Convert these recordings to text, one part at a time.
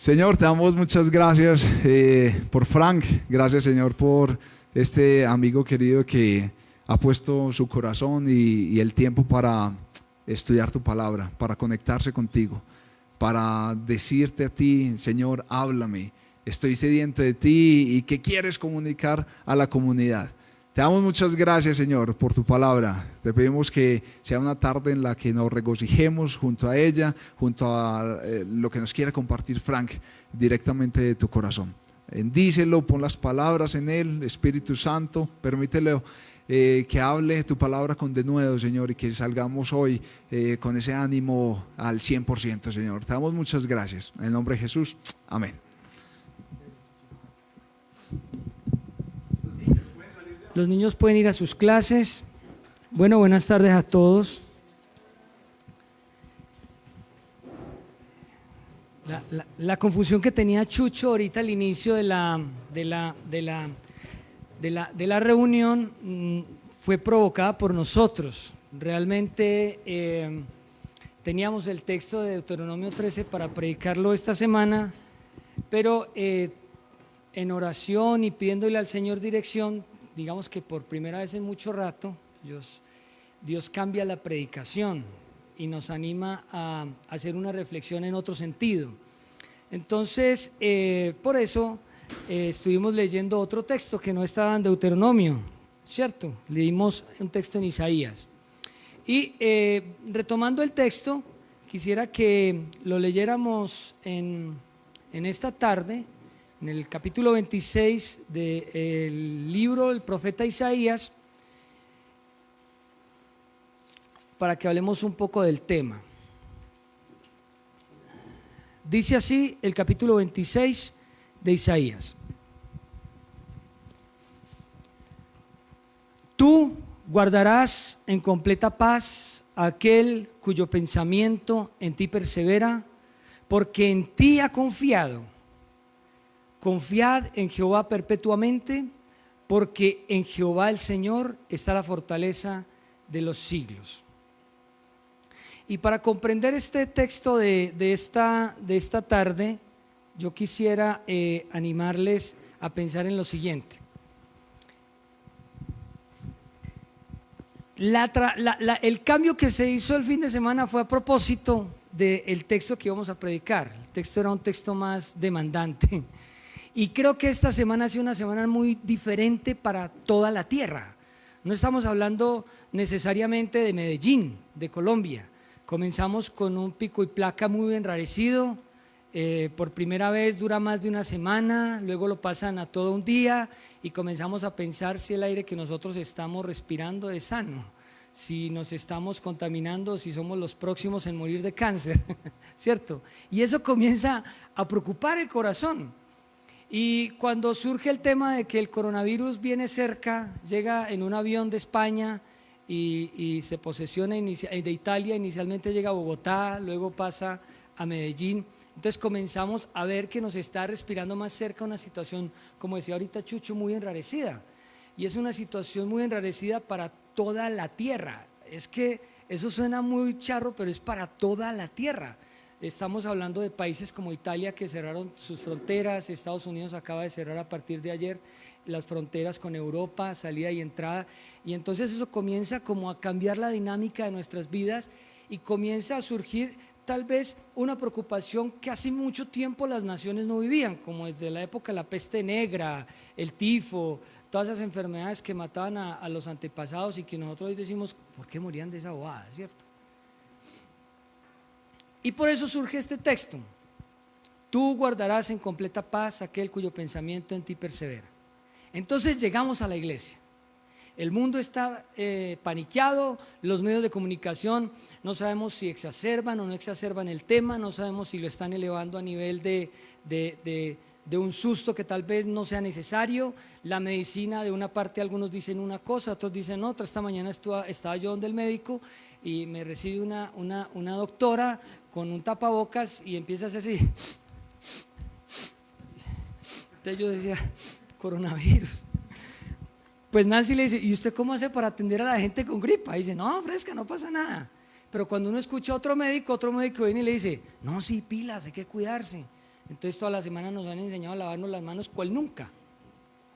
Señor, te damos muchas gracias por Frank. Gracias, Señor, por este amigo querido que ha puesto su corazón y el tiempo para estudiar tu palabra, para conectarse contigo, para decirte a ti, Señor, háblame. Estoy sediento de ti y qué quieres comunicar a la comunidad. Te damos muchas gracias, Señor, por tu palabra. Te pedimos que sea una tarde en la que nos regocijemos junto a ella, junto a lo que nos quiere compartir Frank directamente de tu corazón. Bendícelo, pon las palabras en él, Espíritu Santo, permítelo que hable tu palabra con denuedo, Señor, y que salgamos hoy con ese ánimo al 100%, Señor. Te damos muchas gracias. En el nombre de Jesús, amén. Los niños pueden ir a sus clases. Bueno, buenas tardes a todos. La confusión que tenía Chucho ahorita al inicio de la reunión fue provocada por nosotros. Realmente teníamos el texto de Deuteronomio 13 para predicarlo esta semana, pero en oración y pidiéndole al Señor dirección, digamos que por primera vez en mucho rato, Dios cambia la predicación y nos anima a hacer una reflexión en otro sentido. Entonces, por eso estuvimos leyendo otro texto que no estaba en Deuteronomio, ¿cierto? Leímos un texto en Isaías. Y retomando el texto, quisiera que lo leyéramos en esta tarde, en el capítulo 26 del libro del profeta Isaías, para que hablemos un poco del tema. Dice así el capítulo 26 de Isaías: Tú guardarás en completa paz a aquel cuyo pensamiento en ti persevera, porque en ti ha confiado. Confiad en Jehová perpetuamente, porque en Jehová el Señor está la fortaleza de los siglos. Y para comprender este texto de esta tarde, yo quisiera animarles a pensar en lo siguiente. El cambio que se hizo el fin de semana fue a propósito del texto que íbamos a predicar. El texto era un texto más demandante. Y creo que esta semana ha sido una semana muy diferente para toda la tierra. No estamos hablando necesariamente de Medellín, de Colombia. Comenzamos con un pico y placa muy enrarecido. Por primera vez dura más de una semana, luego lo pasan a todo un día y comenzamos a pensar si el aire que nosotros estamos respirando es sano, si nos estamos contaminando, si somos los próximos en morir de cáncer, ¿cierto? Y eso comienza a preocupar el corazón. Y cuando surge el tema de que el coronavirus viene cerca, llega en un avión de España y se posesiona de Italia, inicialmente llega a Bogotá, luego pasa a Medellín. Entonces comenzamos a ver que nos está respirando más cerca una situación, como decía ahorita Chucho, muy enrarecida. Y es una situación muy enrarecida para toda la tierra. Es que eso suena muy charro, pero es para toda la tierra. Estamos hablando de países como Italia que cerraron sus fronteras, Estados Unidos acaba de cerrar a partir de ayer las fronteras con Europa, salida y entrada, y entonces eso comienza como a cambiar la dinámica de nuestras vidas y comienza a surgir tal vez una preocupación que hace mucho tiempo las naciones no vivían, como desde la época de la peste negra, el tifo, todas esas enfermedades que mataban a los antepasados y que nosotros hoy decimos, ¿por qué morían de esa bobada, cierto? Y por eso surge este texto: tú guardarás en completa paz aquel cuyo pensamiento en ti persevera. Entonces llegamos a la iglesia. El mundo está paniqueado, los medios de comunicación no sabemos si exacerban o no exacerban el tema, no sabemos si lo están elevando a nivel de un susto que tal vez no sea necesario. La medicina, de una parte algunos dicen una cosa, otros dicen otra. Esta mañana estaba yo donde el médico y me recibe una doctora con un tapabocas y empieza a hacer así. Entonces yo decía, coronavirus. Pues Nancy le dice, ¿y usted cómo hace para atender a la gente con gripa? Y dice, no, fresca, no pasa nada. Pero cuando uno escucha a otro médico viene y le dice, no, sí, pilas, hay que cuidarse. Entonces toda la semana nos han enseñado a lavarnos las manos cual nunca.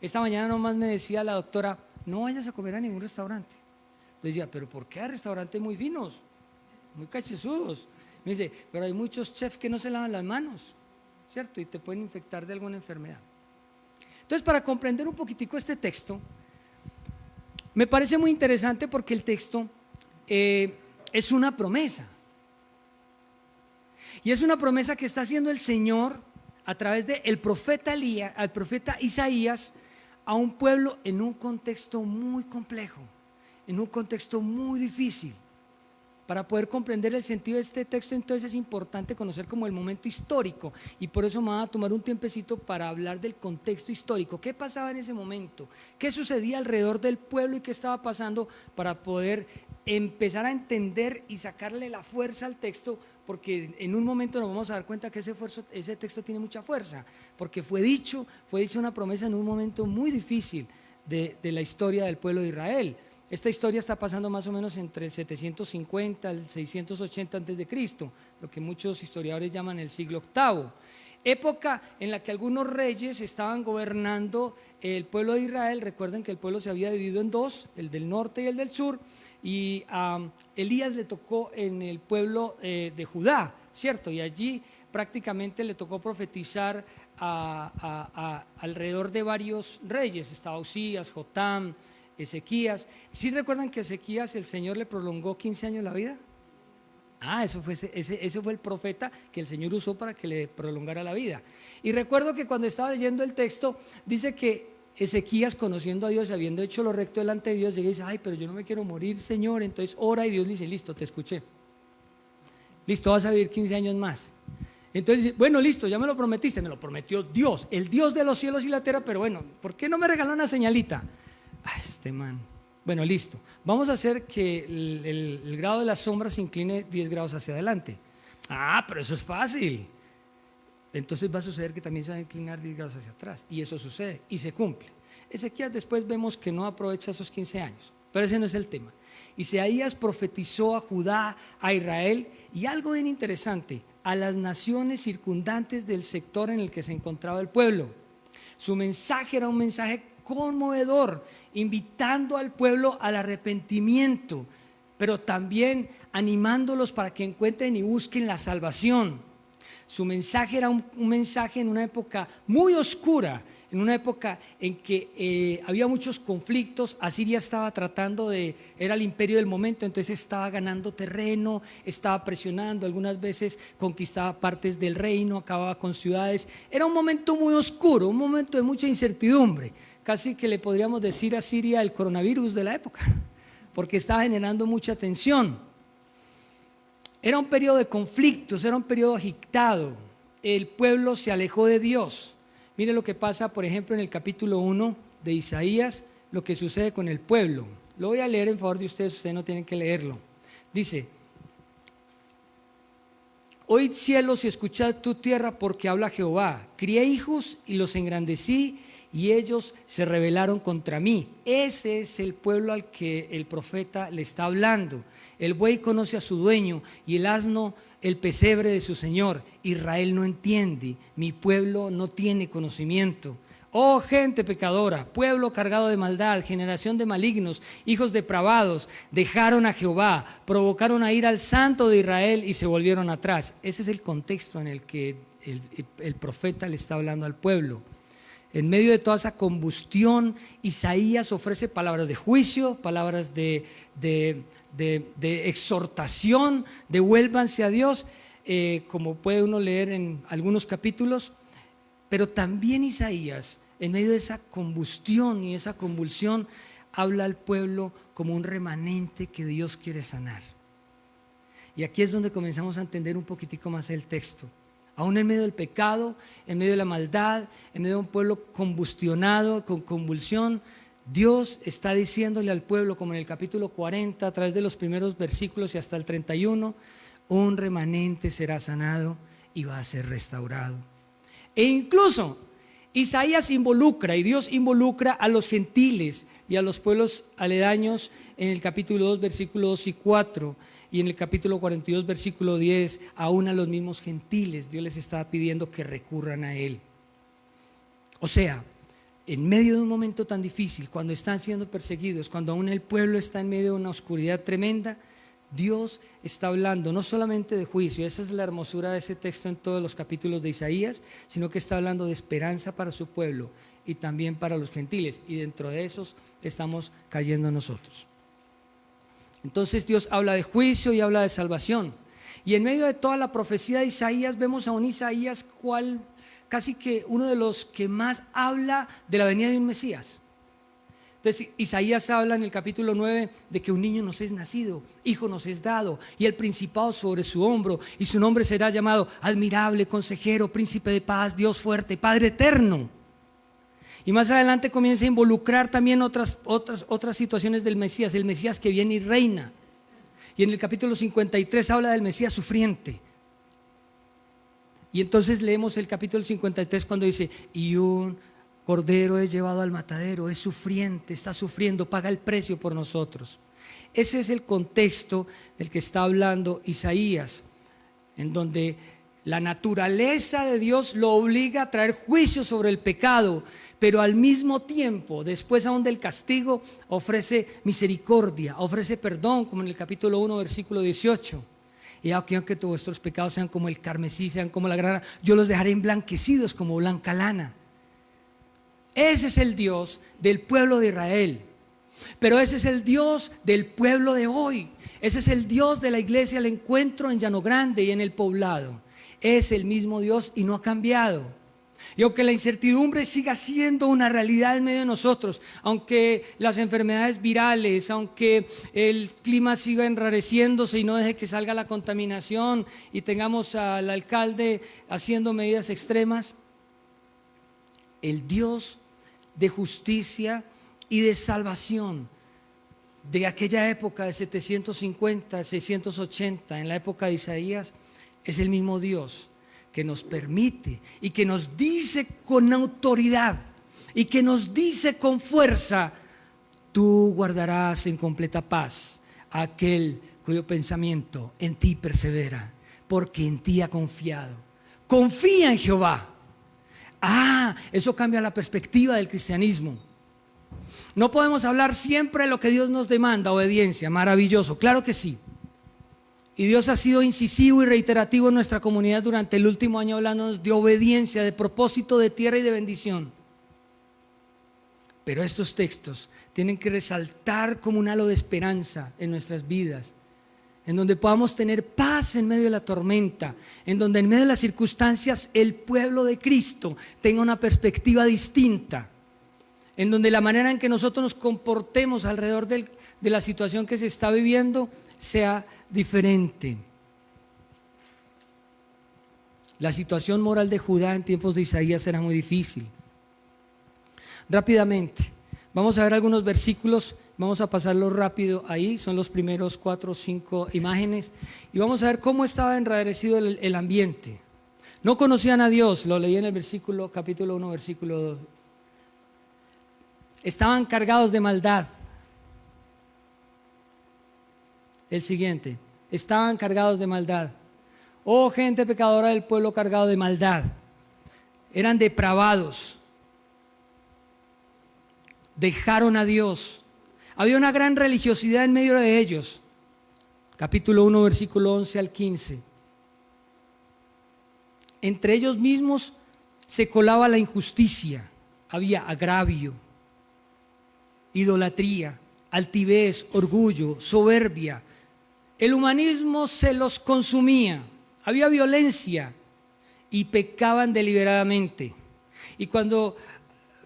Esta mañana nomás me decía la doctora, no vayas a comer a ningún restaurante. Entonces decía, pero ¿por qué? Hay restaurantes muy finos, muy cachezudos. Me dice, pero hay muchos chefs que no se lavan las manos, ¿cierto? Y te pueden infectar de alguna enfermedad. Entonces, para comprender un poquitico este texto, me parece muy interesante porque el texto es una promesa. Y es una promesa que está haciendo el Señor a través del profeta al profeta Isaías a un pueblo en un contexto muy complejo, en un contexto muy difícil. Para poder comprender el sentido de este texto, entonces es importante conocer como el momento histórico, y por eso me va a tomar un tiempecito para hablar del contexto histórico. ¿Qué pasaba en ese momento? ¿Qué sucedía alrededor del pueblo y qué estaba pasando para poder empezar a entender y sacarle la fuerza al texto? Porque en un momento nos vamos a dar cuenta que ese texto tiene mucha fuerza, porque fue dicha una promesa en un momento muy difícil de la historia del pueblo de Israel. Esta historia está pasando más o menos entre el 750 al 680 a.C., lo que muchos historiadores llaman el siglo VIII. Época en la que algunos reyes estaban gobernando el pueblo de Israel. Recuerden que el pueblo se había dividido en dos, el del norte y el del sur, y a Elías le tocó en el pueblo de Judá, ¿cierto? Y allí prácticamente le tocó profetizar alrededor de varios reyes. Estaba Usías, Jotam, Ezequías. ¿Sí recuerdan que Ezequías el Señor le prolongó 15 años la vida? Ese fue el profeta que el Señor usó para que le prolongara la vida. Y recuerdo que cuando estaba leyendo el texto, dice que Ezequías, conociendo a Dios y habiendo hecho lo recto delante de Dios, llega y dice, ay, pero yo no me quiero morir, Señor. Entonces ora y Dios le dice, listo, te escuché. Listo, vas a vivir 15 años más. Entonces dice, bueno, listo, ya me lo prometiste. Me lo prometió Dios, el Dios de los cielos y la tierra, pero bueno, ¿por qué no me regaló una señalita? Este man. Bueno, listo. Vamos a hacer que el grado de la sombra se incline 10 grados hacia adelante. Pero eso es fácil. Entonces va a suceder que también se va a inclinar 10 grados hacia atrás. Y eso sucede y se cumple. Ezequías después vemos que no aprovecha esos 15 años. Pero ese no es el tema. Isaías profetizó a Judá, a Israel, y algo bien interesante, a las naciones circundantes del sector en el que se encontraba el pueblo. Su mensaje era un mensaje conmovedor, invitando al pueblo al arrepentimiento, pero también animándolos para que encuentren y busquen la salvación. Su mensaje era un mensaje en una época muy oscura, en una época en que había muchos conflictos. Asiria estaba era el imperio del momento, entonces estaba ganando terreno, estaba presionando, algunas veces conquistaba partes del reino, acababa con ciudades. Era un momento muy oscuro, un momento de mucha incertidumbre. Casi que le podríamos decir a Siria el coronavirus de la época, porque estaba generando mucha tensión. Era un periodo de conflictos, era un periodo agitado. El pueblo se alejó de Dios. Mire lo que pasa, por ejemplo, en el capítulo 1 de Isaías, lo que sucede con el pueblo. Lo voy a leer en favor de ustedes no tienen que leerlo. Dice, oíd cielos y escuchad tu tierra, porque habla Jehová. Crié hijos y los engrandecí, y ellos se rebelaron contra mí. Ese es el pueblo al que el profeta le está hablando. El buey conoce a su dueño y el asno el pesebre de su señor. Israel no entiende, mi pueblo no tiene conocimiento. Oh gente pecadora, pueblo cargado de maldad, generación de malignos, hijos depravados, dejaron a Jehová, provocaron a ir al Santo de Israel y se volvieron atrás. Ese es el contexto en el que el profeta le está hablando al pueblo. En medio de toda esa combustión, Isaías ofrece palabras de juicio, palabras de exhortación, devuélvanse a Dios, como puede uno leer en algunos capítulos. Pero también Isaías, en medio de esa combustión y esa convulsión, habla al pueblo como un remanente que Dios quiere sanar. Y aquí es donde comenzamos a entender un poquitico más el texto. Aún en medio del pecado, en medio de la maldad, en medio de un pueblo combustionado, con convulsión, Dios está diciéndole al pueblo, como en el capítulo 40, a través de los primeros versículos y hasta el 31, un remanente será sanado y va a ser restaurado. E incluso Isaías involucra y Dios involucra a los gentiles y a los pueblos aledaños en el capítulo 2, versículos 2 y 4, y en el capítulo 42, versículo 10, aún a los mismos gentiles, Dios les estaba pidiendo que recurran a Él. O sea, en medio de un momento tan difícil, cuando están siendo perseguidos, cuando aún el pueblo está en medio de una oscuridad tremenda, Dios está hablando no solamente de juicio, esa es la hermosura de ese texto en todos los capítulos de Isaías, sino que está hablando de esperanza para su pueblo y también para los gentiles, y dentro de esos estamos cayendo nosotros. Entonces Dios habla de juicio y habla de salvación, y en medio de toda la profecía de Isaías vemos a un Isaías cual casi que uno de los que más habla de la venida de un Mesías. Entonces Isaías habla en el capítulo 9 de que un niño nos es nacido, hijo nos es dado, y el principado sobre su hombro, y su nombre será llamado Admirable, Consejero, Príncipe de Paz, Dios fuerte, Padre eterno. Y más adelante comienza a involucrar también otras situaciones del Mesías, el Mesías que viene y reina. Y en el capítulo 53 habla del Mesías sufriente. Y entonces leemos el capítulo 53 cuando dice, y un cordero es llevado al matadero, es sufriente, está sufriendo, paga el precio por nosotros. Ese es el contexto del que está hablando Isaías, en donde la naturaleza de Dios lo obliga a traer juicio sobre el pecado, pero al mismo tiempo, después aún del castigo, ofrece misericordia, ofrece perdón, como en el capítulo 1, versículo 18. Y aunque vuestros pecados sean como el carmesí, sean como la grana, yo los dejaré emblanquecidos como blanca lana. Ese es el Dios del pueblo de Israel, pero ese es el Dios del pueblo de hoy. Ese es el Dios de la iglesia, el encuentro en Llano Grande y en el Poblado. Es el mismo Dios y no ha cambiado. Y aunque la incertidumbre siga siendo una realidad en medio de nosotros, aunque las enfermedades virales, aunque el clima siga enrareciéndose y no deje que salga la contaminación y tengamos al alcalde haciendo medidas extremas, el Dios de justicia y de salvación de aquella época de 750, 680, en la época de Isaías, es el mismo Dios que nos permite y que nos dice con autoridad y que nos dice con fuerza, tú guardarás en completa paz a aquel cuyo pensamiento en ti persevera, porque en ti ha confiado. Confía en Jehová. Eso cambia la perspectiva del cristianismo. No podemos hablar siempre de lo que Dios nos demanda, obediencia, maravilloso, claro que sí. Y Dios ha sido incisivo y reiterativo en nuestra comunidad durante el último año hablándonos de obediencia, de propósito, de tierra y de bendición. Pero estos textos tienen que resaltar como un halo de esperanza en nuestras vidas, en donde podamos tener paz en medio de la tormenta, en donde en medio de las circunstancias el pueblo de Cristo tenga una perspectiva distinta, en donde la manera en que nosotros nos comportemos alrededor de la situación que se está viviendo sea diferente. La situación moral de Judá en tiempos de Isaías era muy difícil. Rápidamente, vamos a ver algunos versículos, vamos a pasarlo rápido ahí, son los primeros 4 o 5 imágenes, y vamos a ver cómo estaba enrarecido el ambiente. No conocían a Dios, lo leí en el capítulo 1, versículo 2. Estaban cargados de maldad. El siguiente, estaban cargados de maldad. Oh gente pecadora del pueblo cargado de maldad. Eran depravados. Dejaron a Dios. Había una gran religiosidad en medio de ellos. Capítulo 1, versículo 11 al 15. Entre ellos mismos se colaba la injusticia. Había agravio, idolatría, altivez, orgullo, soberbia. El humanismo se los consumía, había violencia y pecaban deliberadamente. Y cuando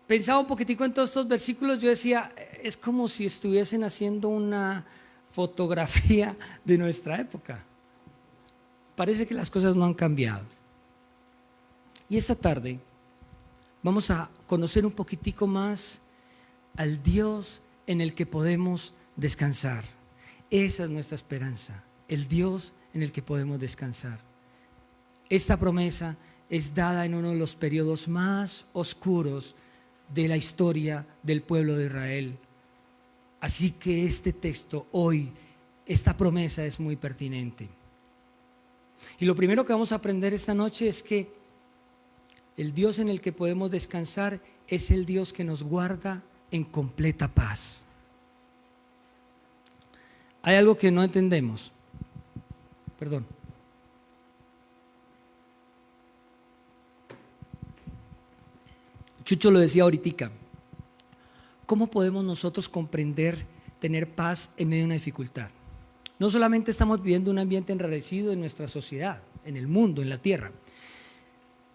pensaba un poquitico en todos estos versículos, yo decía, es como si estuviesen haciendo una fotografía de nuestra época. Parece que las cosas no han cambiado. Y esta tarde vamos a conocer un poquitico más al Dios en el que podemos descansar. Esa es nuestra esperanza, el Dios en el que podemos descansar. Esta promesa es dada en uno de los periodos más oscuros de la historia del pueblo de Israel, Así que este texto hoy, esta promesa es muy pertinente. Y lo primero que vamos a aprender esta noche es que el Dios en el que podemos descansar es el Dios que nos guarda en completa paz. Hay algo que no entendemos. Perdón. Chucho lo decía ahorita. ¿Cómo podemos nosotros comprender tener paz en medio de una dificultad? No solamente estamos viviendo un ambiente enrarecido en nuestra sociedad, en el mundo, en la tierra.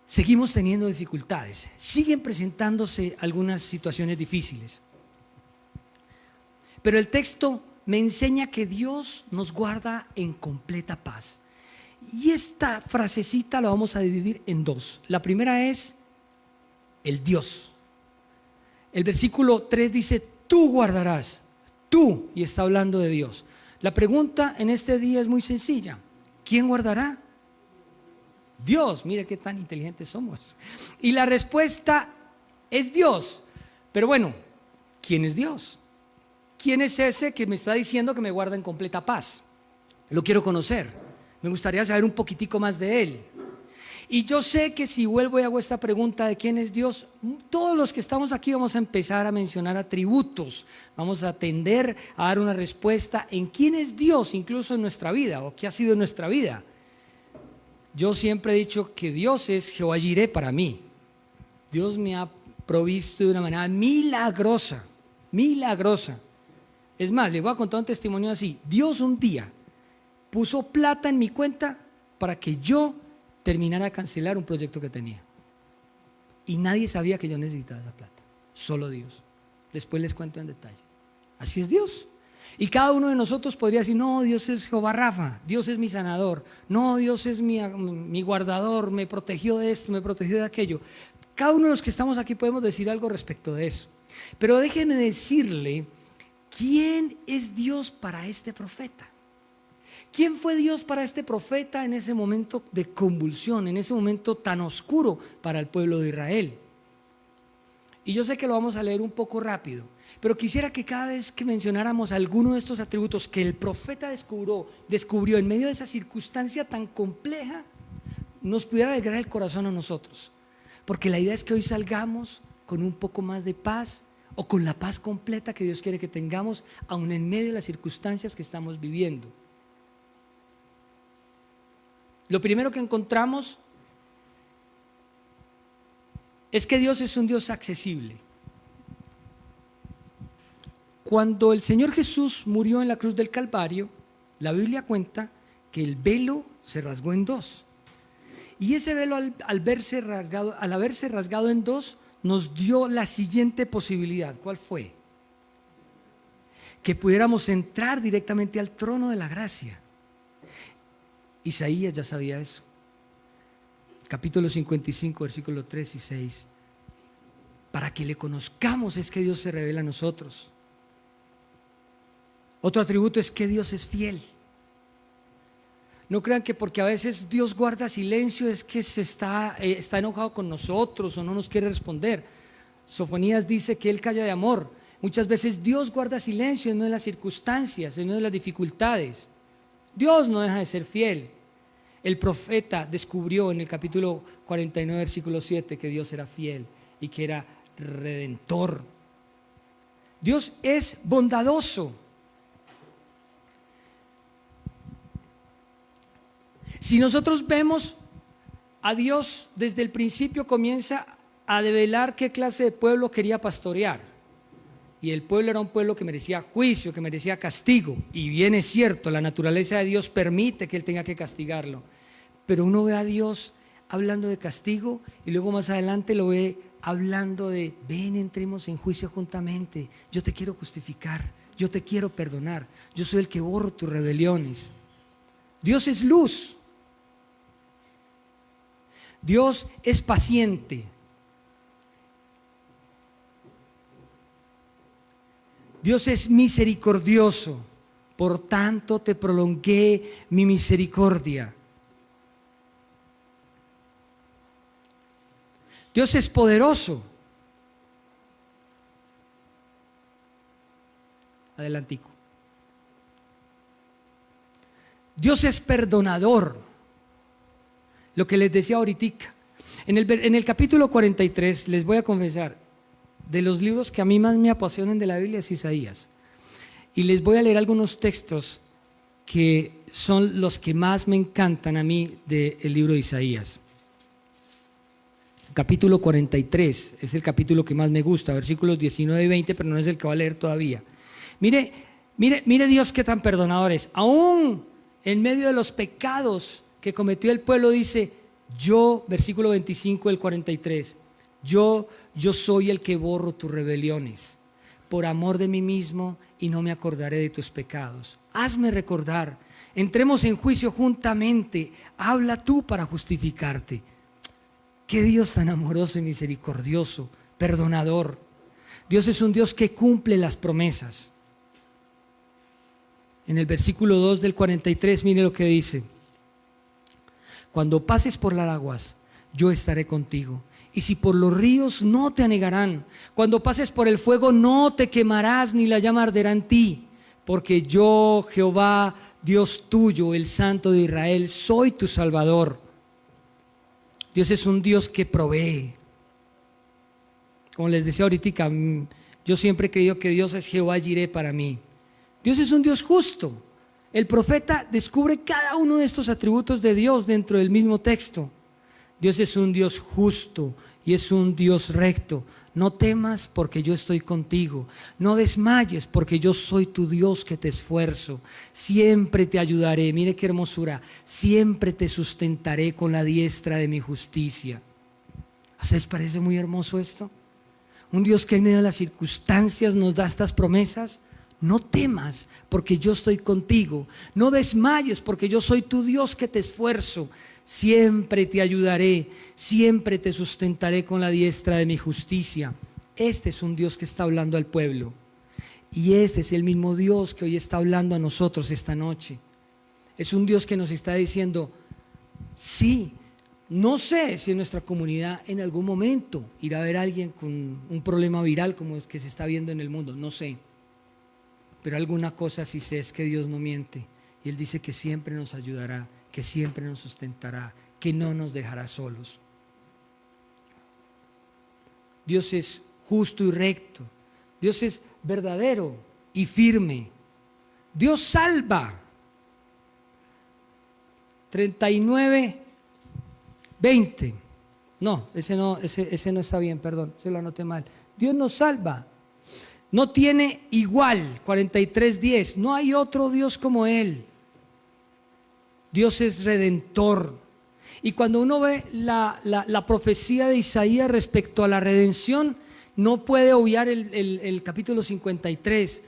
Seguimos teniendo dificultades, siguen presentándose algunas situaciones difíciles. Pero el texto me enseña que Dios nos guarda en completa paz. Y esta frasecita la vamos a dividir en dos. La primera es el Dios. El versículo 3 dice, tú guardarás, tú, y está hablando de Dios. La pregunta en este día es muy sencilla. ¿Quién guardará? Dios. Mire qué tan inteligentes somos. Y la respuesta es Dios. Pero bueno, ¿quién es Dios? ¿Quién es ese que me está diciendo que me guarda en completa paz? Lo quiero conocer. Me gustaría saber un poquitico más de Él. Y yo sé que si vuelvo y hago esta pregunta de quién es Dios, todos los que estamos aquí vamos a empezar a mencionar atributos, vamos a tender a dar una respuesta en quién es Dios incluso en nuestra vida o qué ha sido en nuestra vida. Yo siempre he dicho que Dios es Jehová Jireh para mí. Dios me ha provisto de una manera milagrosa, milagrosa. Es más, les voy a contar un testimonio así. Dios un día puso plata en mi cuenta para que yo terminara de cancelar un proyecto que tenía. Y nadie sabía que yo necesitaba esa plata, solo Dios. Después les cuento en detalle. Así es Dios. Y cada uno de nosotros podría decir, no, Dios es Jehová Rafa, Dios es mi sanador, no, Dios es mi guardador, me protegió de esto, me protegió de aquello. Cada uno de los que estamos aquí podemos decir algo respecto de eso. Pero déjenme decirle, ¿quién es Dios para este profeta? ¿Quién fue Dios para este profeta en ese momento de convulsión, en ese momento tan oscuro para el pueblo de Israel? Y yo sé que lo vamos a leer un poco rápido, pero quisiera que cada vez que mencionáramos alguno de estos atributos que el profeta descubrió en medio de esa circunstancia tan compleja, nos pudiera alegrar el corazón a nosotros. Porque la idea es que hoy salgamos con un poco más de paz o con la paz completa que Dios quiere que tengamos, aun en medio de las circunstancias que estamos viviendo. Lo primero que encontramos es que Dios es un Dios accesible. Cuando el Señor Jesús murió en la cruz del Calvario, la Biblia cuenta que el velo se rasgó en dos. Y ese velo al haberse rasgado en dos, nos dio la siguiente posibilidad. ¿Cuál fue? Que pudiéramos entrar directamente al trono de la gracia. Isaías ya sabía eso. Capítulo 55, versículos 3 y 6. Para que le conozcamos es que Dios se revela a nosotros. Otro atributo es que Dios es fiel. No crean que porque a veces Dios guarda silencio es que está enojado con nosotros o no nos quiere responder. Sofonías dice que Él calla de amor. Muchas veces Dios guarda silencio en medio de las circunstancias, en medio de las dificultades. Dios no deja de ser fiel. El profeta descubrió en el capítulo 49, versículo 7, que Dios era fiel y que era redentor. Dios es bondadoso. Si nosotros vemos a Dios desde el principio, comienza a develar qué clase de pueblo quería pastorear. Y el pueblo era un pueblo que merecía juicio, que merecía castigo. Y bien es cierto, la naturaleza de Dios permite que Él tenga que castigarlo. Pero uno ve a Dios hablando de castigo y luego más adelante lo ve hablando de, ven, entremos en juicio juntamente. Yo te quiero justificar, yo te quiero perdonar. Yo soy el que borro tus rebeliones. Dios es luz. Dios es paciente. Dios es misericordioso, por tanto te prolongué mi misericordia. Dios es poderoso. adelantico. Dios es perdonador. Lo que les decía ahorita. En el capítulo 43, les voy a confesar, de los libros que a mí más me apasionan de la Biblia es Isaías. Y les voy a leer algunos textos que son los que más me encantan a mí del libro de Isaías. Capítulo 43 es el capítulo que más me gusta, versículos 19 y 20, pero no es el que voy a leer todavía. Mire Dios qué tan perdonador es. Aún en medio de los pecados que cometió el pueblo, dice, yo, versículo 25 del 43, yo soy el que borro tus rebeliones, por amor de mí mismo, y no me acordaré de tus pecados. Hazme recordar, entremos en juicio juntamente, habla tú para justificarte. Qué Dios tan amoroso y misericordioso, perdonador. Dios es un Dios que cumple las promesas. En el versículo 2 del 43, mire lo que dice. Cuando pases por las aguas, yo estaré contigo. Y si por los ríos, no te anegarán. Cuando pases por el fuego, no te quemarás, ni la llama arderá en ti. Porque yo, Jehová, Dios tuyo, el Santo de Israel, soy tu Salvador. Dios es un Dios que provee. Como les decía ahorita, yo siempre he creído que Dios es Jehová Jireh para mí. Dios es un Dios justo. El profeta descubre cada uno de estos atributos de Dios dentro del mismo texto. Dios es un Dios justo y es un Dios recto. No temas porque yo estoy contigo. No desmayes porque yo soy tu Dios que te esfuerzo. Siempre te ayudaré. Mire qué hermosura. Siempre te sustentaré con la diestra de mi justicia. ¿A ustedes parece muy hermoso esto? Un Dios que en medio de las circunstancias nos da estas promesas. No temas porque yo estoy contigo. No desmayes porque yo soy tu Dios que te esfuerzo. Siempre te ayudaré, siempre te sustentaré con la diestra de mi justicia. Este es un Dios que está hablando al pueblo. Y este es el mismo Dios que hoy está hablando a nosotros esta noche. Es un Dios que nos está diciendo, sí, no sé si en nuestra comunidad en algún momento irá a haber alguien con un problema viral como el que se está viendo en el mundo, no sé. Pero alguna cosa sí sé, es que Dios no miente. Y Él dice que siempre nos ayudará, que siempre nos sustentará, que no nos dejará solos. Dios es justo y recto. Dios es verdadero y firme. Dios salva. 39, 20. No, ese no está bien, perdón, se lo anoté mal. Dios nos salva. No tiene igual, 43:10. No hay otro Dios como Él. Dios es redentor. Y cuando uno ve la profecía de Isaías respecto a la redención, no puede obviar el capítulo 53.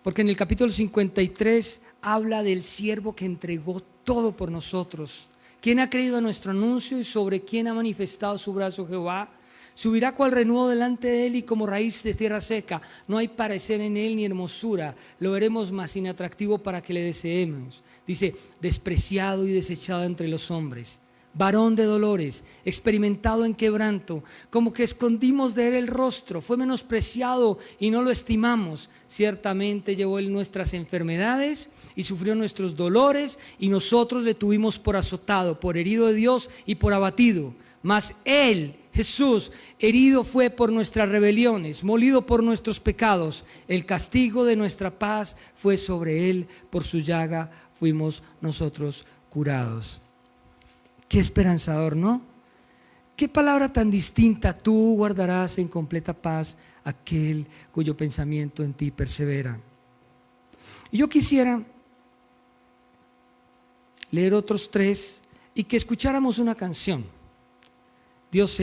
Porque en el capítulo 53 habla del siervo que entregó todo por nosotros. ¿Quién ha creído a nuestro anuncio y sobre quién ha manifestado su brazo Jehová? Subirá cual renuevo delante de él y como raíz de tierra seca. No hay parecer en él ni hermosura. Lo veremos más inatractivo para que le deseemos. Dice, despreciado y desechado entre los hombres. Varón de dolores, experimentado en quebranto, como que escondimos de él el rostro. Fue menospreciado y no lo estimamos. Ciertamente llevó él nuestras enfermedades y sufrió nuestros dolores y nosotros le tuvimos por azotado, por herido de Dios y por abatido. Mas él, Jesús, herido fue por nuestras rebeliones, molido por nuestros pecados. El castigo de nuestra paz fue sobre él, por su llaga fuimos nosotros curados. Qué esperanzador, ¿no? Qué palabra tan distinta. Tú guardarás en completa paz aquel cuyo pensamiento en ti persevera. Y yo quisiera leer otros 3 y que escucháramos una canción. Dios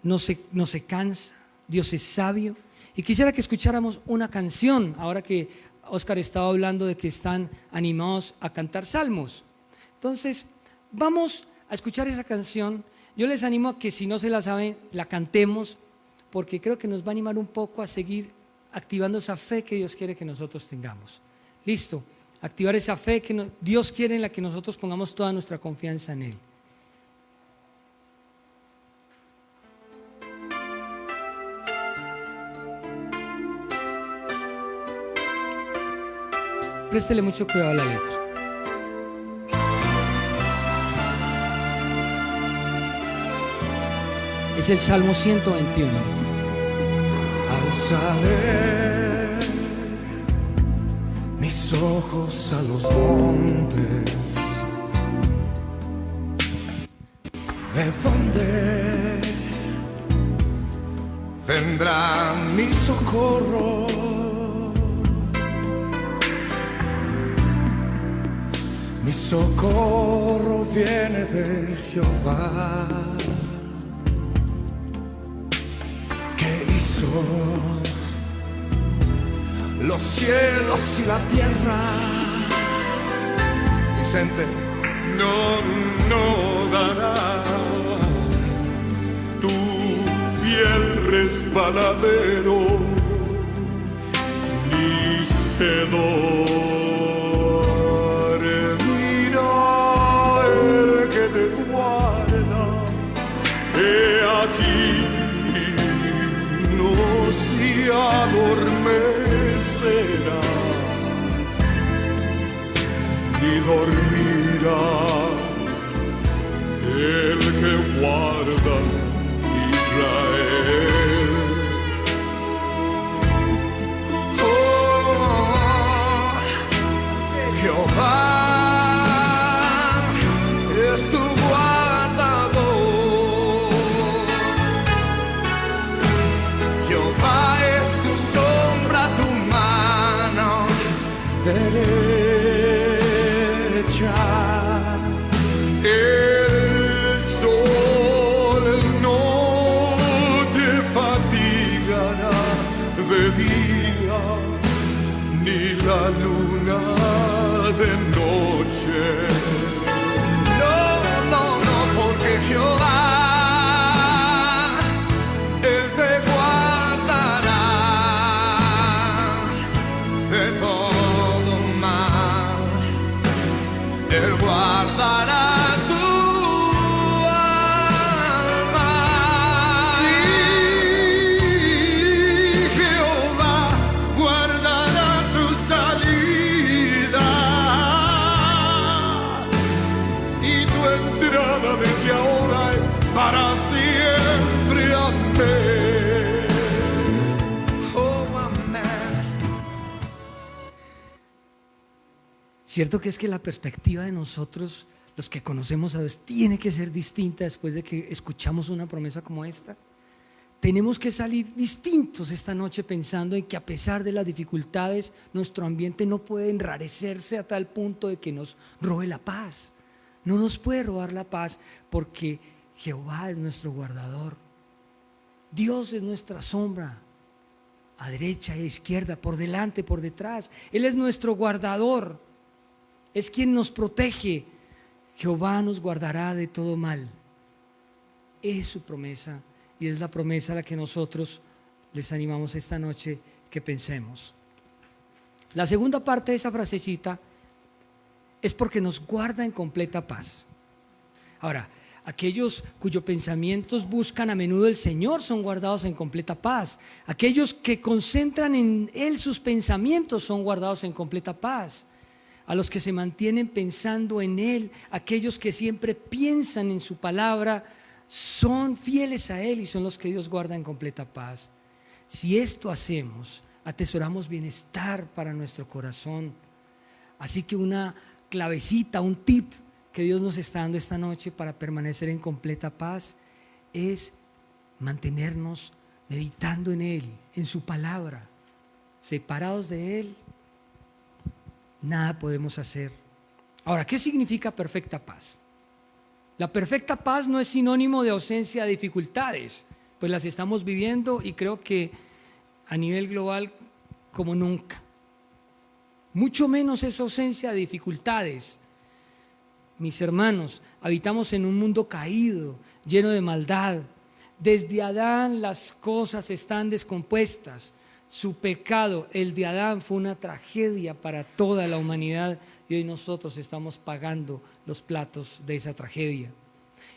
no se cansa, Dios es sabio. Y quisiera que escucháramos una canción, ahora que Oscar estaba hablando de que están animados a cantar salmos. Entonces, vamos a escuchar esa canción. Yo les animo a que si no se la saben, la cantemos, porque creo que nos va a animar un poco a seguir activando esa fe que Dios quiere que nosotros tengamos. Listo, activar esa fe que Dios quiere en la que nosotros pongamos toda nuestra confianza en Él. Préstele mucho cuidado a la letra. Es el Salmo 121. Alzaré mis ojos a los montes, ¿de dónde vendrá mi socorro? Mi socorro viene de Jehová, que hizo los cielos y la tierra. Vicente. No dará tu piel resbaladero, ni sedor. Mira el que te guarda, he aquí no se adormecerá, ni dormirá el que guarda Israel. Oh, Jehová es tu guardador, Jehová es tu sombra, tu mano derecha. El sol no te fatigará de día, ni la luna de noche. No, porque Jehová, Él te guardará de todo mal, Él guardará desde ahora y para siempre. Amén. Oh, amén. Cierto que es que la perspectiva de nosotros, los que conocemos a Dios, tiene que ser distinta después de que escuchamos una promesa como esta. Tenemos que salir distintos esta noche pensando en que a pesar de las dificultades, nuestro ambiente no puede enrarecerse a tal punto de que nos robe la paz. No nos puede robar la paz porque Jehová es nuestro guardador. Dios es nuestra sombra, a derecha y a izquierda, por delante, por detrás. Él es nuestro guardador, es quien nos protege. Jehová nos guardará de todo mal. Es su promesa y es la promesa a la que nosotros les animamos esta noche que pensemos. La segunda parte de esa frasecita es porque nos guarda en completa paz. Ahora, aquellos cuyos pensamientos buscan a menudo el Señor son guardados en completa paz. Aquellos que concentran en Él sus pensamientos son guardados en completa paz. A los que se mantienen pensando en Él, aquellos que siempre piensan en su palabra, son fieles a Él y son los que Dios guarda en completa paz. Si esto hacemos, atesoramos bienestar para nuestro corazón. Así que una clavecita, un tip que Dios nos está dando esta noche para permanecer en completa paz es mantenernos meditando en Él, en su palabra. Separados de Él, nada podemos hacer. Ahora, ¿qué significa perfecta paz? La perfecta paz no es sinónimo de ausencia de dificultades, pues las estamos viviendo y creo que a nivel global como nunca. Mucho menos esa ausencia de dificultades. Mis hermanos, habitamos en un mundo caído, lleno de maldad. Desde Adán las cosas están descompuestas. Su pecado, el de Adán, fue una tragedia para toda la humanidad y hoy nosotros estamos pagando los platos de esa tragedia.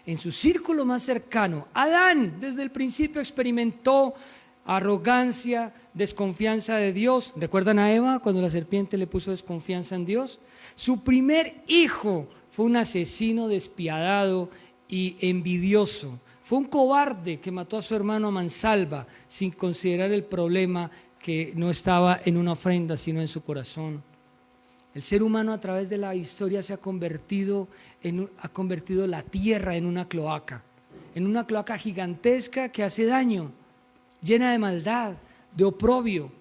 En su círculo más cercano, Adán desde el principio experimentó arrogancia, desconfianza de Dios. ¿Recuerdan a Eva cuando la serpiente le puso desconfianza en Dios? Su primer hijo fue un asesino despiadado y envidioso. Fue un cobarde que mató a su hermano a mansalva sin considerar el problema que no estaba en una ofrenda sino en su corazón. El ser humano a través de la historia se ha convertido la tierra en una cloaca gigantesca que hace daño, llena de maldad, de oprobio.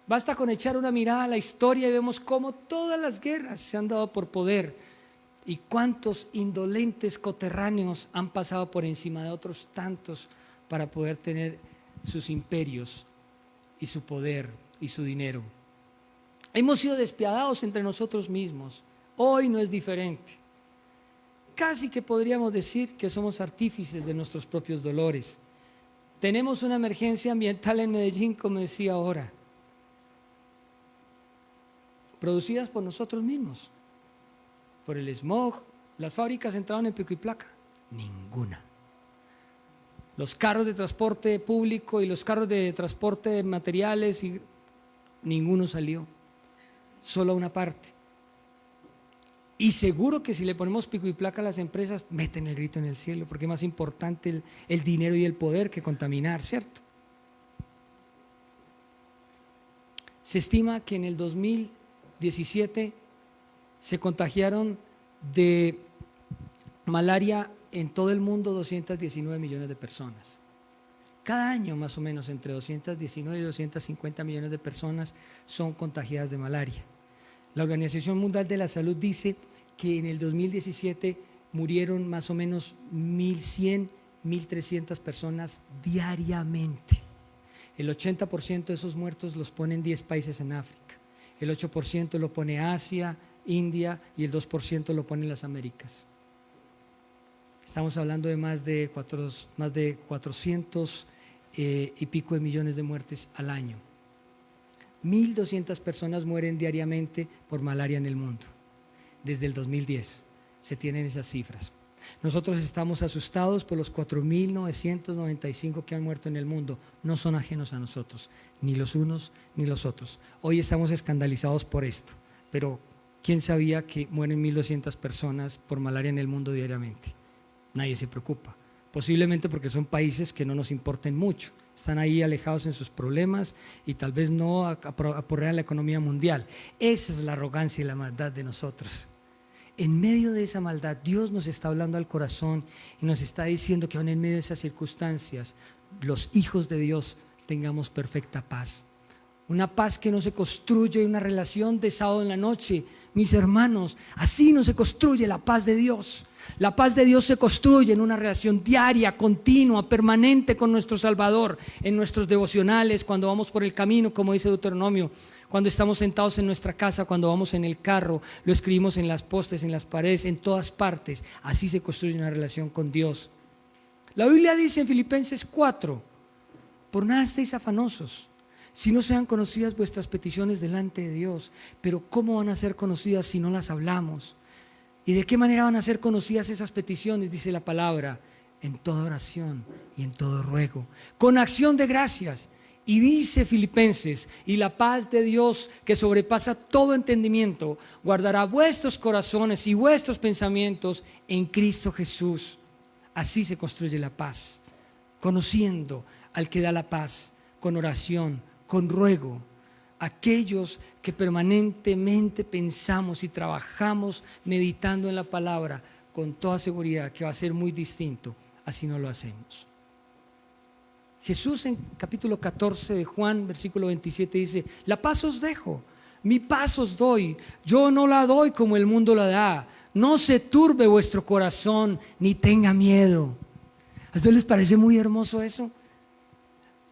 Basta con echar una mirada a la historia y vemos cómo todas las guerras se han dado por poder y cuántos indolentes coterráneos han pasado por encima de otros tantos para poder tener sus imperios y su poder y su dinero. Hemos sido despiadados entre nosotros mismos. Hoy no es diferente. Casi que podríamos decir que somos artífices de nuestros propios dolores. Tenemos una emergencia ambiental en Medellín, como decía ahora, producidas por nosotros mismos, por el smog. Las fábricas entraron en pico y placa, ninguna. Los carros de transporte público y los carros de transporte de materiales, ninguno salió, solo una parte. Y seguro que si le ponemos pico y placa a las empresas, meten el grito en el cielo, porque es más importante el dinero y el poder que contaminar, ¿cierto? Se estima que en el 2017 se contagiaron de malaria en todo el mundo 219 millones de personas. Cada año más o menos entre 219 y 250 millones de personas son contagiadas de malaria. La Organización Mundial de la Salud dice que en el 2017 murieron más o menos 1.100, 1.300 personas diariamente. El 80% de esos muertos los ponen 10 países en África, el 8% lo pone Asia, India y el 2% lo pone las Américas. Estamos hablando de más de 400 y pico de millones de muertes al año. 1.200 personas mueren diariamente por malaria en el mundo. Desde el 2010 se tienen esas cifras. Nosotros estamos asustados por los 4.995 que han muerto en el mundo. No son ajenos a nosotros, ni los unos ni los otros. Hoy estamos escandalizados por esto, pero ¿quién sabía que mueren 1.200 personas por malaria en el mundo diariamente? Nadie se preocupa. Posiblemente porque son países que no nos importen mucho. Están ahí alejados en sus problemas y tal vez no aporrean la economía mundial. Esa es la arrogancia y la maldad de nosotros. En medio de esa maldad, Dios nos está hablando al corazón y nos está diciendo que aún en medio de esas circunstancias, los hijos de Dios tengamos perfecta paz. Una paz que no se construye en una relación de sábado en la noche. Mis hermanos, así no se construye la paz de Dios. La paz de Dios se construye en una relación diaria, continua, permanente con nuestro Salvador, en nuestros devocionales, cuando vamos por el camino, como dice Deuteronomio, cuando estamos sentados en nuestra casa, cuando vamos en el carro, lo escribimos en las postes, en las paredes, en todas partes. Así se construye una relación con Dios. La Biblia dice en Filipenses 4, por nada estéis afanosos, si no sean conocidas vuestras peticiones delante de Dios. Pero ¿cómo van a ser conocidas si no las hablamos? ¿Y de qué manera van a ser conocidas esas peticiones? Dice la palabra, en toda oración y en todo ruego, con acción de gracias. Y dice Filipenses, y la paz de Dios que sobrepasa todo entendimiento, guardará vuestros corazones y vuestros pensamientos en Cristo Jesús. Así se construye la paz, conociendo al que da la paz, con oración, con ruego. Aquellos que permanentemente pensamos y trabajamos meditando en la palabra, con toda seguridad que va a ser muy distinto, así no lo hacemos. Jesús en capítulo 14 de Juan, versículo 27 dice, la paz os dejo, mi paz os doy, yo no la doy como el mundo la da, no se turbe vuestro corazón, ni tenga miedo. ¿A ustedes les parece muy hermoso eso?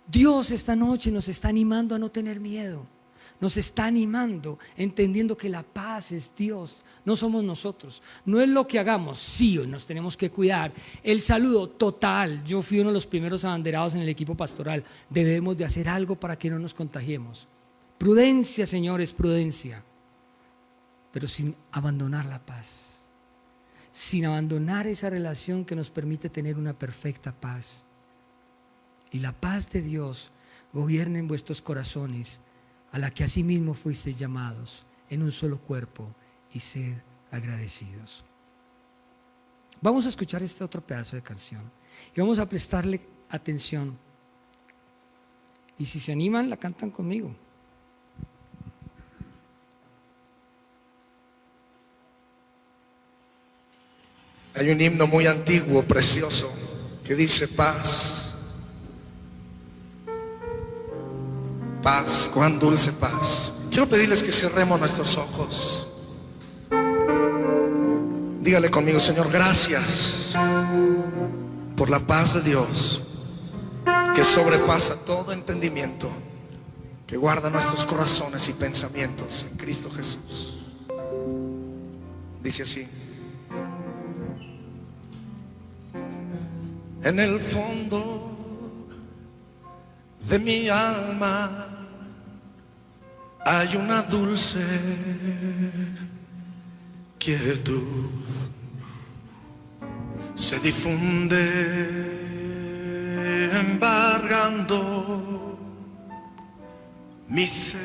Dios esta noche nos está animando a no tener miedo, nos está animando, entendiendo que la paz es Dios, no somos nosotros, no es lo que hagamos, sí, nos tenemos que cuidar. El saludo total, yo fui uno de los primeros abanderados en el equipo pastoral, debemos de hacer algo para que no nos contagiemos. Prudencia, señores, prudencia, pero sin abandonar la paz, sin abandonar esa relación que nos permite tener una perfecta paz. Y la paz de Dios gobierne en vuestros corazones, a la que asimismo fuisteis llamados en un solo cuerpo, y sed agradecidos. Vamos a escuchar este otro pedazo de canción y vamos a prestarle atención. Y si se animan, la cantan conmigo. Hay un himno muy antiguo, precioso, que dice: paz, paz, cuán dulce paz. Quiero pedirles que cerremos nuestros ojos. Dígale conmigo: Señor, gracias por la paz de Dios que sobrepasa todo entendimiento, que guarda nuestros corazones y pensamientos en Cristo Jesús. Dice así: en el fondo de mi alma hay una dulce quietud, se difunde embargando mi ser.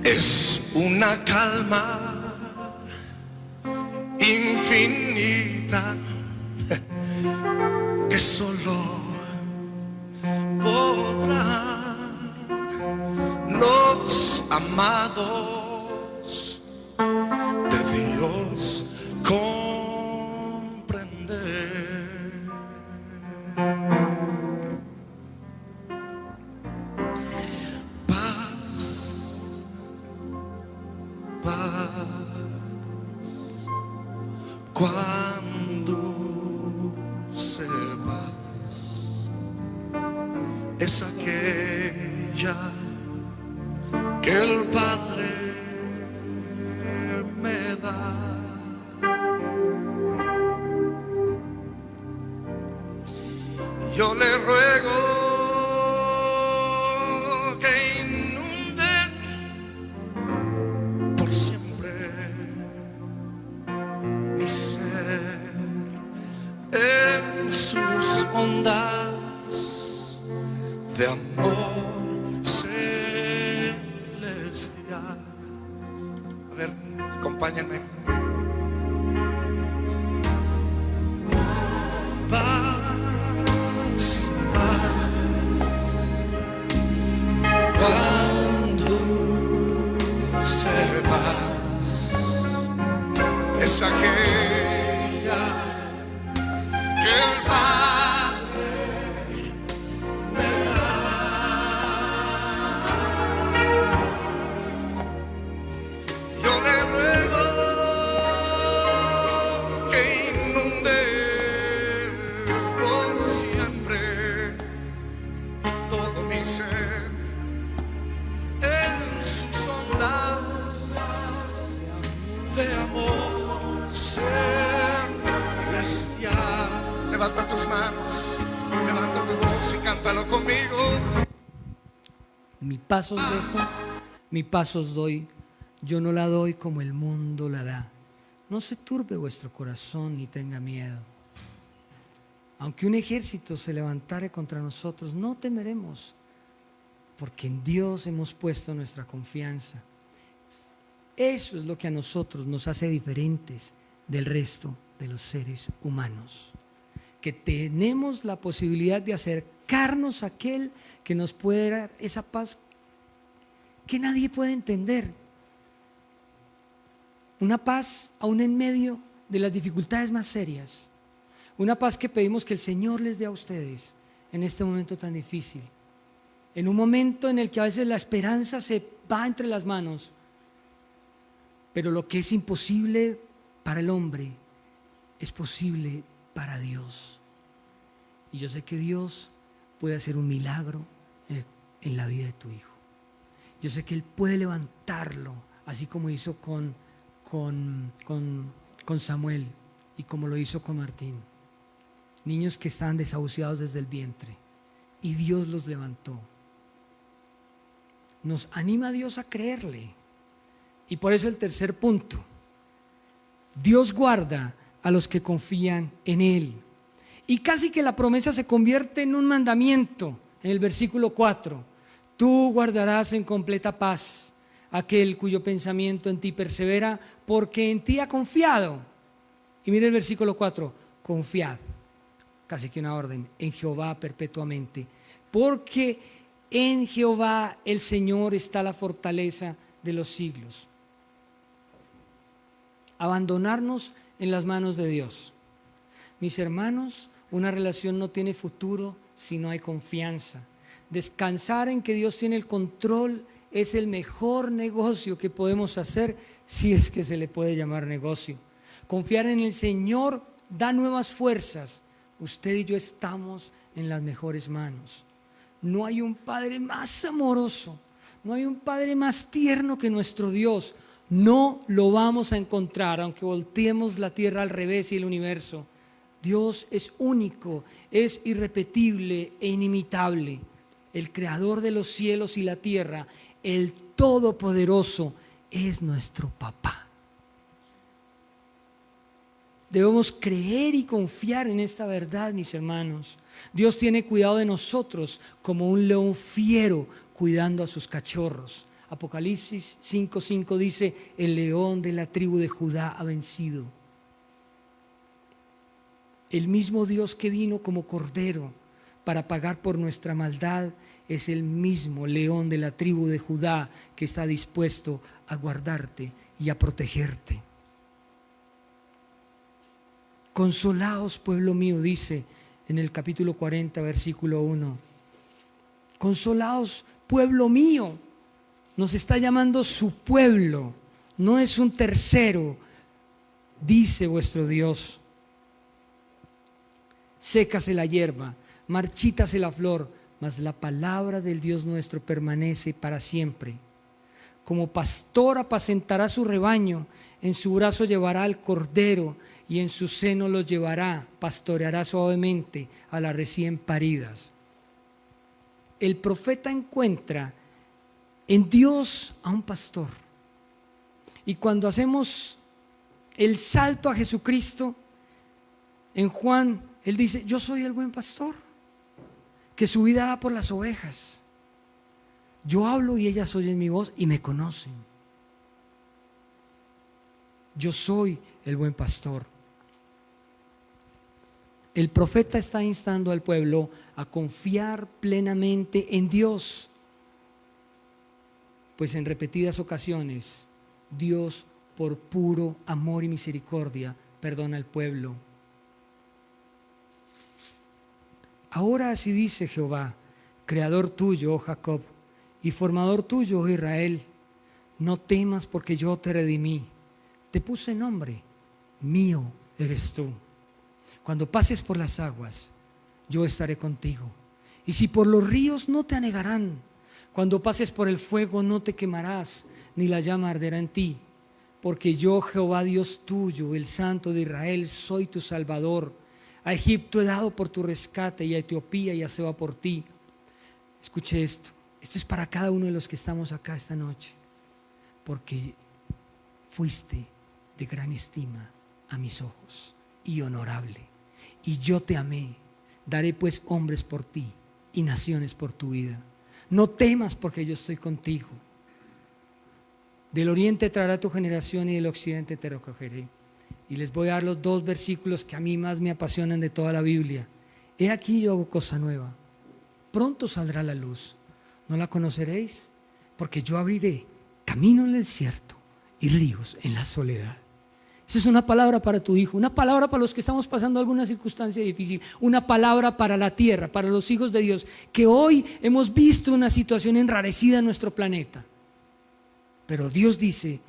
Es una calma infinita que solo podrán los amados de Dios comprender. Paz, paz, cuando se va, es aquella que el Padre me da. Yo le ruego que inunde por siempre mi ser en sus ondas de amor celestial. A ver, acompáñenme. Paz, paz, cuando se vas, es aquella que el Padre me da. Yo le ruego que inunde por siempre todo mi ser en sus ondas de amor celestial. Levanta tus manos, levanta tu voz y cántalo conmigo. Mi paz os dejo, mi paz os doy, yo no la doy como el mundo la da. No se turbe vuestro corazón ni tenga miedo. Aunque un ejército se levantare contra nosotros, no temeremos, porque en Dios hemos puesto nuestra confianza. Eso es lo que a nosotros nos hace diferentes del resto de los seres humanos, que tenemos la posibilidad de acercarnos a aquel que nos puede dar esa paz que nadie puede entender. Una paz aún en medio de las dificultades más serias. Una paz que pedimos que el Señor les dé a ustedes en este momento tan difícil. En un momento en el que a veces la esperanza se va entre las manos, pero lo que es imposible para el hombre es posible para Dios. Y yo sé que Dios puede hacer un milagro en la vida de tu hijo. Yo sé que Él puede levantarlo, así como hizo con Samuel y como lo hizo con Martín. Niños que estaban desahuciados desde el vientre y Dios los levantó. Nos anima a Dios a creerle. Y por eso el tercer punto: Dios guarda a los que confían en Él. Y casi que la promesa se convierte en un mandamiento en el versículo 4. Tú guardarás en completa paz aquel cuyo pensamiento en ti persevera, porque en ti ha confiado. Y mire el versículo 4, confiad, casi que una orden, en Jehová perpetuamente, porque en Jehová el Señor está la fortaleza de los siglos. Abandonarnos en las manos de Dios. Mis hermanos, una relación no tiene futuro si no hay confianza. Descansar en que Dios tiene el control es el mejor negocio que podemos hacer, si es que se le puede llamar negocio. Confiar en el Señor da nuevas fuerzas. Usted y yo estamos en las mejores manos. No hay un Padre más amoroso, no hay un Padre más tierno que nuestro Dios. No lo vamos a encontrar, aunque volteemos la tierra al revés y el universo. Dios es único, es irrepetible e inimitable. El creador de los cielos y la tierra, el Todopoderoso, es nuestro papá. Debemos creer y confiar en esta verdad, mis hermanos. Dios tiene cuidado de nosotros como un león fiero cuidando a sus cachorros. Apocalipsis 5:5 dice, el león de la tribu de Judá ha vencido. El mismo Dios que vino como cordero para pagar por nuestra maldad es el mismo león de la tribu de Judá que está dispuesto a guardarte y a protegerte. Consolaos, pueblo mío, dice en el capítulo 40, versículo 1. Consolaos, pueblo mío. Nos está llamando su pueblo, no es un tercero, dice vuestro Dios. Sécase la hierba, marchítase la flor, mas la palabra del Dios nuestro permanece para siempre. Como pastor apacentará su rebaño, en su brazo llevará al cordero y en su seno los llevará, pastoreará suavemente a las recién paridas. El profeta encuentra en Dios a un pastor. Y cuando hacemos el salto a Jesucristo, en Juan, él dice, yo soy el buen pastor, que su vida da por las ovejas. Yo hablo y ellas oyen mi voz y me conocen. Yo soy el buen pastor. El profeta está instando al pueblo a confiar plenamente en Dios, pues en repetidas ocasiones Dios, por puro amor y misericordia, perdona al pueblo. Ahora así dice Jehová, creador tuyo, oh Jacob, y formador tuyo, oh Israel, no temas porque yo te redimí, te puse nombre, mío eres tú. Cuando pases por las aguas, yo estaré contigo. Y si por los ríos, no te anegarán. Cuando pases por el fuego, no te quemarás, ni la llama arderá en ti. Porque yo, Jehová Dios tuyo, el Santo de Israel, soy tu Salvador. A Egipto he dado por tu rescate, y a Etiopía y a Seba por ti. Escuche esto. Esto es para cada uno de los que estamos acá esta noche. Porque fuiste de gran estima a mis ojos y honorable. Y yo te amé. Daré pues hombres por ti y naciones por tu vida. No temas porque yo estoy contigo. Del oriente traerá tu generación y del occidente te recogeré. Y les voy a dar los dos versículos que a mí más me apasionan de toda la Biblia. He aquí yo hago cosa nueva. Pronto saldrá la luz. ¿No la conoceréis? Porque yo abriré camino en el desierto y ríos en la soledad. Esa es una palabra para tu hijo, una palabra para los que estamos pasando alguna circunstancia difícil, una palabra para la tierra, para los hijos de Dios, que hoy hemos visto una situación enrarecida en nuestro planeta. Pero Dios dice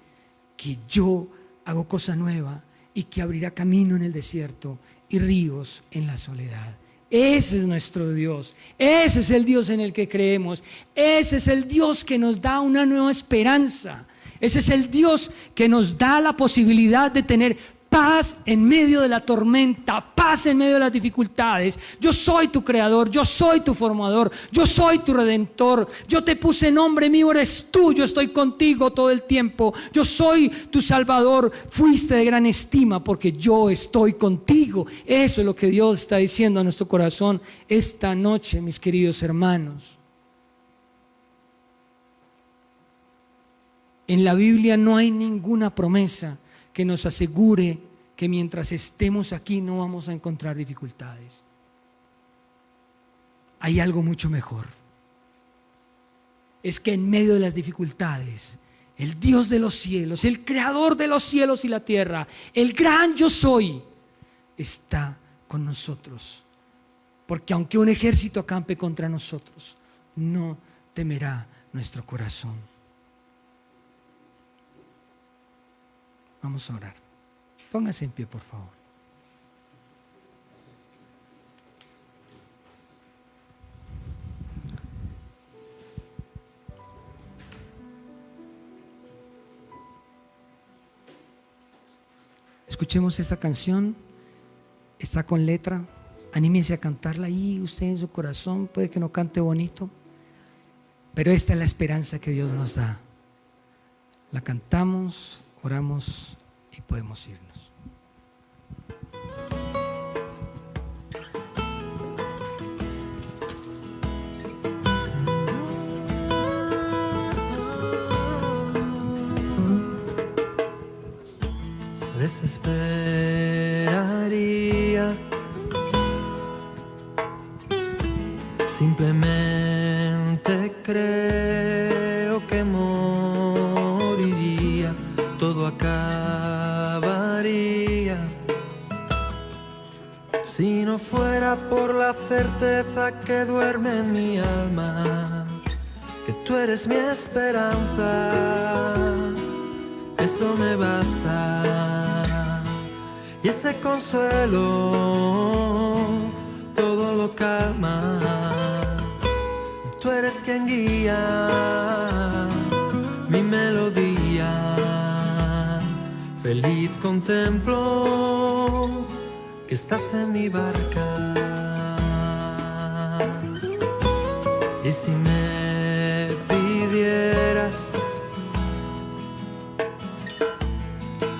que yo hago cosa nueva y que abrirá camino en el desierto y ríos en la soledad. Ese es nuestro Dios, ese es el Dios en el que creemos, ese es el Dios que nos da una nueva esperanza. Ese es el Dios que nos da la posibilidad de tener paz en medio de la tormenta, paz en medio de las dificultades. Yo soy tu creador, yo soy tu formador, yo soy tu redentor. Yo te puse nombre mío, eres tú, yo estoy contigo todo el tiempo. Yo soy tu salvador, fuiste de gran estima porque yo estoy contigo. Eso es lo que Dios está diciendo a nuestro corazón esta noche, mis queridos hermanos. En la Biblia no hay ninguna promesa que nos asegure que mientras estemos aquí no vamos a encontrar dificultades. Hay algo mucho mejor. Es que en medio de las dificultades, el Dios de los cielos, el creador de los cielos y la tierra, el gran yo soy, está con nosotros. Porque aunque un ejército acampe contra nosotros, no temerá nuestro corazón. Vamos a orar. Póngase en pie, por favor. Escuchemos esta canción. Está con letra. Anímese a cantarla ahí usted en su corazón. Puede que no cante bonito, pero esta es la esperanza que Dios nos da. La cantamos, oramos y podemos irnos. Desesperaría, simplemente creo que moriría, todo acabaría si no fuera por la certeza que duerme en mi alma, que tú eres mi esperanza. Eso me basta, y ese consuelo todo lo calma. Tú eres quien guía mi melodía. Feliz contemplo que estás en mi barca. Y si me pidieras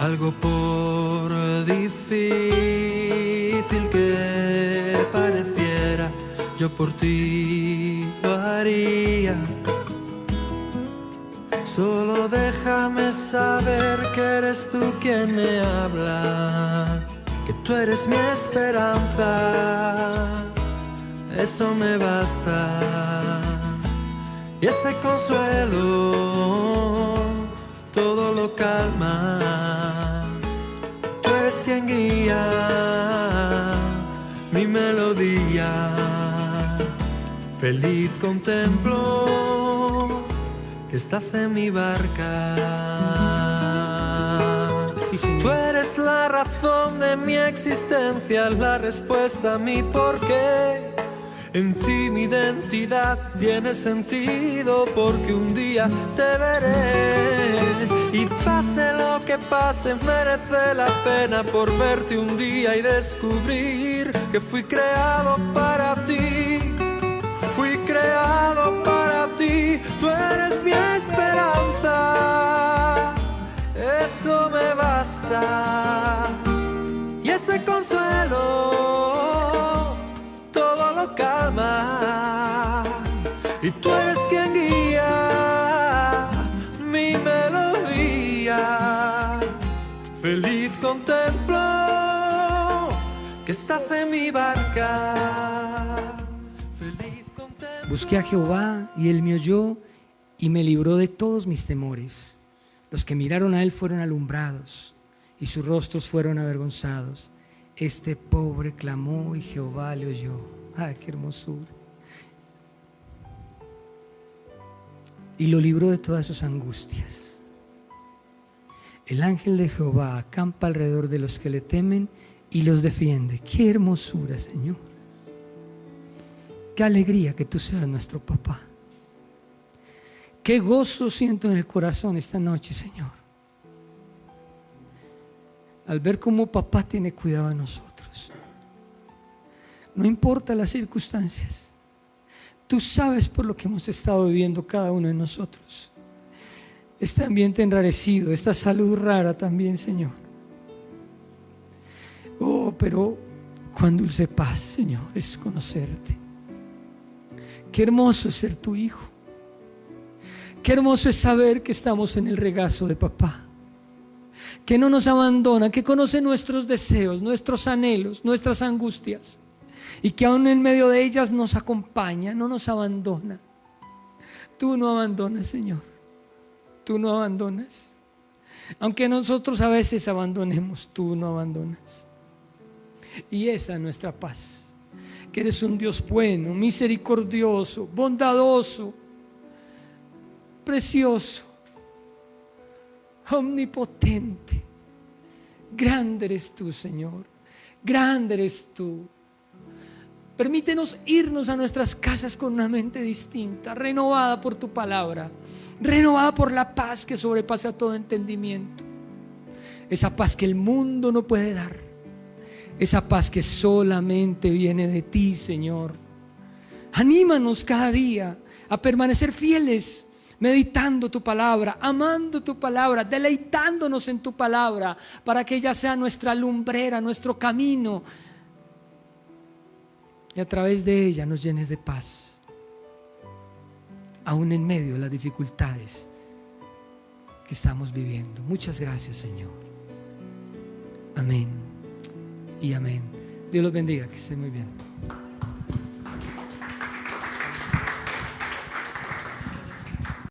algo por difícil que pareciera, yo por ti lo haría. Solo déjame saber que eres tú quien me habla, que tú eres mi esperanza. Eso me basta, y ese consuelo todo lo calma. Tú eres quien guía mi melodía. Feliz contemplo que estás en mi barca. Sí, Señor. Tú eres la razón de mi existencia, la respuesta a mi porqué. En ti mi identidad tiene sentido, porque un día te veré. Y pase lo que pase, merece la pena por verte un día y descubrir que fui creado para ti. Fui creado para ti. Tú eres mi esperanza. Eso me basta. Y ese consuelo calma, y tú eres quien guía mi melodía. Feliz contemplo que estás en mi barca. Feliz contemplo. Busqué a Jehová y él me oyó y me libró de todos mis temores. Los que miraron a él fueron alumbrados y sus rostros fueron avergonzados. Este pobre clamó y Jehová le oyó. ¡Ay, qué hermosura! Y lo libró de todas sus angustias. El ángel de Jehová acampa alrededor de los que le temen y los defiende. ¡Qué hermosura, Señor! ¡Qué alegría que tú seas nuestro papá! ¡Qué gozo siento en el corazón esta noche, Señor! al ver cómo papá tiene cuidado de nosotros. No importa las circunstancias, tú sabes por lo que hemos estado viviendo cada uno de nosotros. Este ambiente enrarecido, esta salud rara también, Señor. Oh, pero cuán dulce paz, Señor, es conocerte. Qué hermoso es ser tu hijo. Qué hermoso es saber que estamos en el regazo de papá, que no nos abandona, que conoce nuestros deseos, nuestros anhelos, nuestras angustias, y que aún en medio de ellas nos acompaña, no nos abandona. Tú no abandonas, Señor. Tú no abandonas. Aunque nosotros a veces abandonemos, tú no abandonas. Y esa es nuestra paz, que eres un Dios bueno, misericordioso, bondadoso, precioso, omnipotente. Grande eres tú, Señor, grande eres tú. Permítenos irnos a nuestras casas con una mente distinta, renovada por tu palabra, renovada por la paz que sobrepasa todo entendimiento. Esa paz que el mundo no puede dar, esa paz que solamente viene de ti, Señor. Anímanos cada día a permanecer fieles, meditando tu palabra, amando tu palabra, deleitándonos en tu palabra, para que ella sea nuestra lumbrera, nuestro camino, y a través de ella nos llenes de paz, aún en medio de las dificultades que estamos viviendo. Muchas gracias, Señor. Amén y amén. Dios los bendiga, que estén muy bien.